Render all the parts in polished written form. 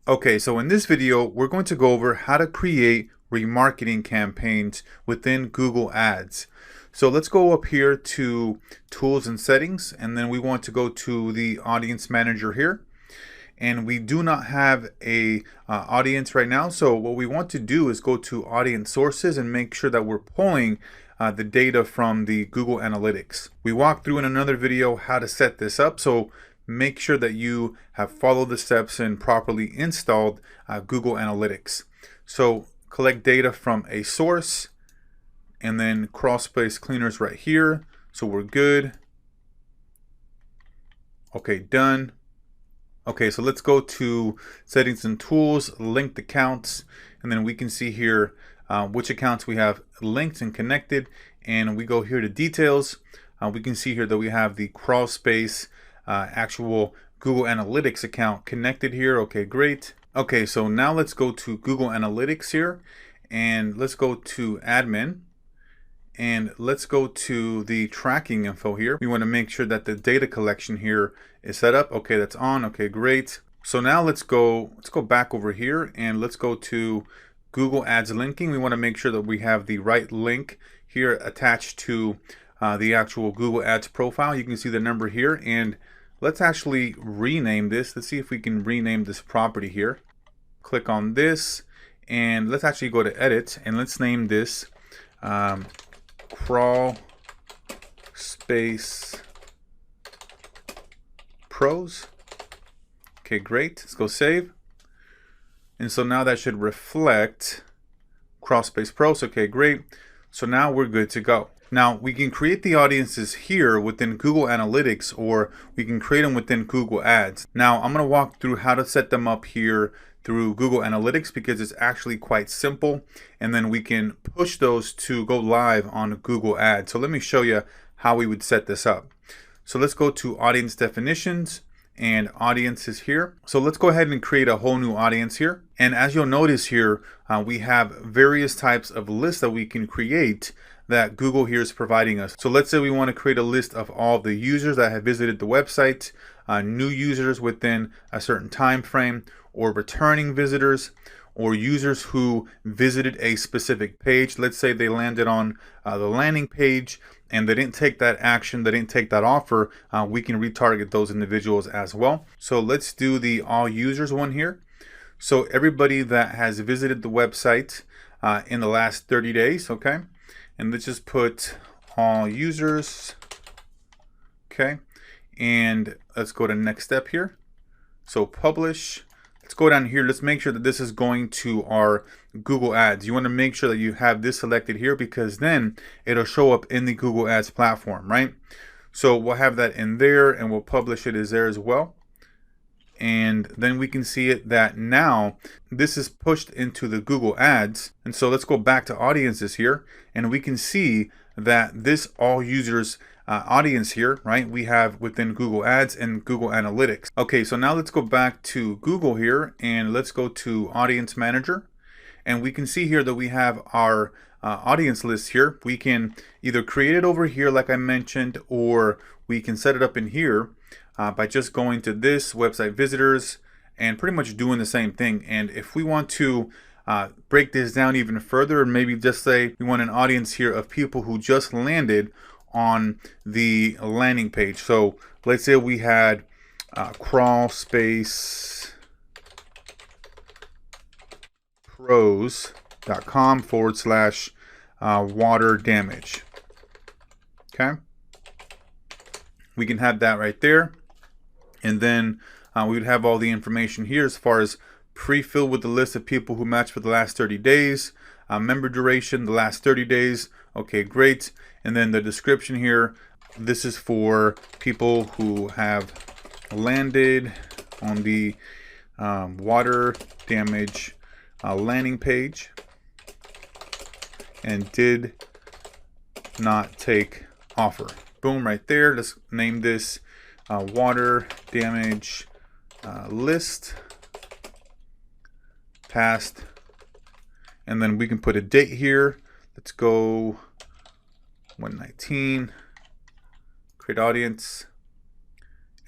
Okay, so in this video, we're going to go over how to create remarketing campaigns within Google Ads. So let's go up here to Tools and Settings, and then we want to go to the Audience Manager here. And we do not have a audience right now, so what we want to do is go to Audience Sources and make sure that we're pulling the data from the Google Analytics. We walked through in another video how to set this up, so make sure that you have followed the steps and properly installed Google Analytics. So collect data from a source and then cross-space cleaners right here. So we're good. Okay, done. Okay, so let's go to Settings and Tools, Linked Accounts, and then we can see here which accounts we have linked and connected. And we go here to Details. We can see here that we have the crawl space actual Google Analytics account connected here. Okay, great. Okay, so now let's go to Google Analytics here, and let's go to Admin, and let's go to the tracking info here. We want to make sure that the data collection here is set up. Okay, that's on. Okay, great. So now let's go back over here and let's go to Google Ads linking. We want to make sure that we have the right link here attached to the actual Google Ads profile. You can see the number here, and let's actually rename this. Let's see if we can rename this property here. Click on this, and let's actually go to Edit, and let's name this Crawl Space Pros. Okay, great. Let's go save. And so now that should reflect Crawl Space Pros. Okay, great. So now we're good to go. Now we can create the audiences here within Google Analytics, or we can create them within Google Ads. Now I'm going to walk through how to set them up here through Google Analytics because it's actually quite simple, and then we can push those to go live on Google Ads. So let me show you how we would set this up. So let's go to Audience Definitions and Audiences here. So let's go ahead and create a whole new audience here. And as you'll notice here, we have various types of lists that we can create that Google here is providing us. So let's say we want to create a list of all the users that have visited the website, new users within a certain time frame, or returning visitors, or users who visited a specific page. Let's say they landed on the landing page and they didn't take that action, they didn't take that offer. We can retarget those individuals as well. So let's do the all users one here. So everybody that has visited the website in the last 30 days, okay? And let's just put all users, okay? And let's go to next step here. So publish. Let's go down here. Let's make sure that this is going to our Google Ads. You want to make sure that you have this selected here because then it'll show up in the Google Ads platform, right? So we'll have that in there and we'll publish it as there as well. And then we can see it that now this is pushed into the Google Ads. And so let's go back to audiences here, and we can see that this all users audience here, right, we have within Google Ads and Google Analytics. Okay, so now let's go back to Google here and let's go to Audience Manager, and we can see here that we have our audience list here. We can either create it over here like I mentioned, or we can set it up in here by just going to this website visitors and pretty much doing the same thing. And if we want to break this down even further, and maybe just say we want an audience here of people who just landed on the landing page. So let's say we had crawl space pros.com / water damage. Okay, we can have that right there. And then we would have all the information here as far as pre-filled with the list of people who matched for the last 30 days, member duration, the last 30 days. Okay, great. And then the description here, this is for people who have landed on the water damage landing page and did not take offer. Boom, right there. Let's name this water damage list past, and then we can put a date here. Let's go 119, create audience,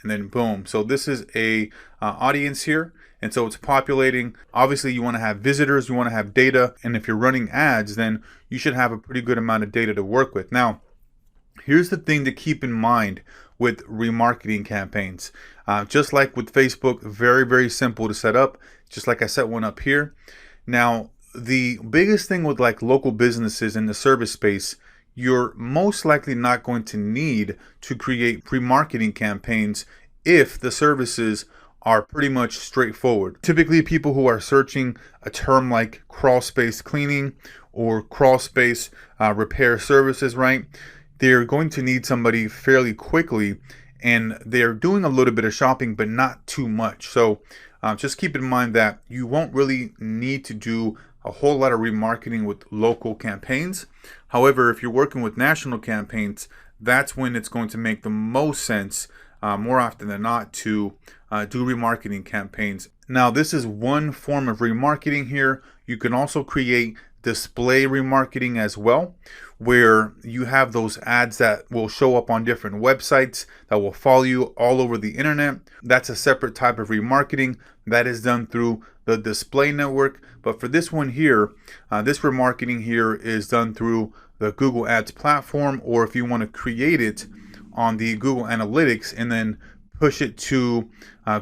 and then boom. So this is a audience here. And so it's populating. Obviously you want to have visitors, you want to have data. And if you're running ads, then you should have a pretty good amount of data to work with. Now, here's the thing to keep in mind with remarketing campaigns. Just like with Facebook, very, very simple to set up, just like I set one up here. Now, the biggest thing with like local businesses in the service space, you're most likely not going to need to create remarketing campaigns if the services are pretty much straightforward. Typically, people who are searching a term like crawl space cleaning or crawl space repair services, right? They're going to need somebody fairly quickly, and they're doing a little bit of shopping, but not too much. So just keep in mind that you won't really need to do a whole lot of remarketing with local campaigns. However, if you're working with national campaigns, that's when it's going to make the most sense, more often than not, to do remarketing campaigns. Now, this is one form of remarketing here. You can also create display remarketing as well, where you have those ads that will show up on different websites that will follow you all over the internet. That's a separate type of remarketing that is done through the display network. But for this one here, this remarketing here is done through the Google Ads platform, or if you want to create it on the Google Analytics and then push it to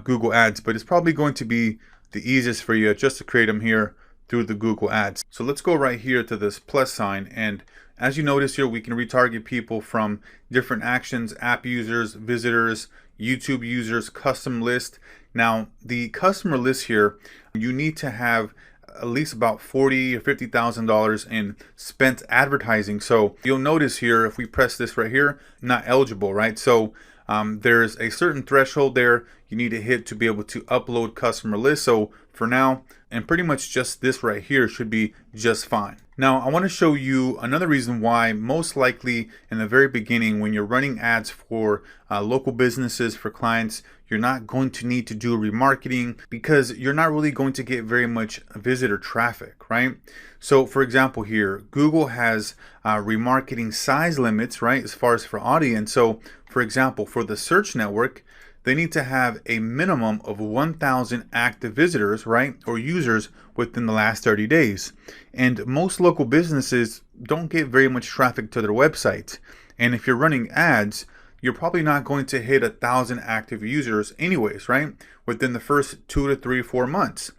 Google Ads. But it's probably going to be the easiest for you just to create them here through the Google Ads. So let's go right here to this plus sign, and as you notice here, we can retarget people from different actions: app users, visitors, YouTube users, custom list. Now, the customer list here, you need to have at least about $40,000 or $50,000 in spent advertising. So you'll notice here, if we press this right here, not eligible, right? So there's a certain threshold there you need to hit to be able to upload customer lists. So for now, and pretty much just this right here should be just fine. Now, I want to show you another reason why most likely in the very beginning, when you're running ads for local businesses, for clients, you're not going to need to do remarketing, because you're not really going to get very much visitor traffic, right? So for example here, Google has remarketing size limits, right, as far as for audience. So for example, for the search network, they need to have a minimum of 1,000 active visitors, right, or users within the last 30 days. And most local businesses don't get very much traffic to their website. And if you're running ads, you're probably not going to hit 1,000 active users anyways, right, within the first 2 to 3, 4 months.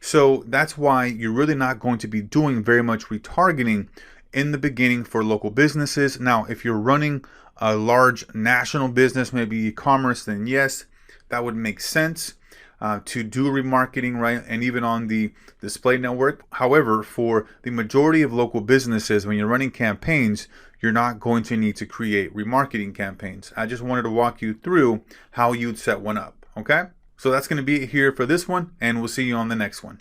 So that's why you're really not going to be doing very much retargeting in the beginning for local businesses. Now, if you're running a large national business, maybe e-commerce, then yes, that would make sense to do remarketing, right? And even on the display network. However, for the majority of local businesses, when you're running campaigns, you're not going to need to create remarketing campaigns. I just wanted to walk you through how you'd set one up, okay? So that's going to be it here for this one, and we'll see you on the next one.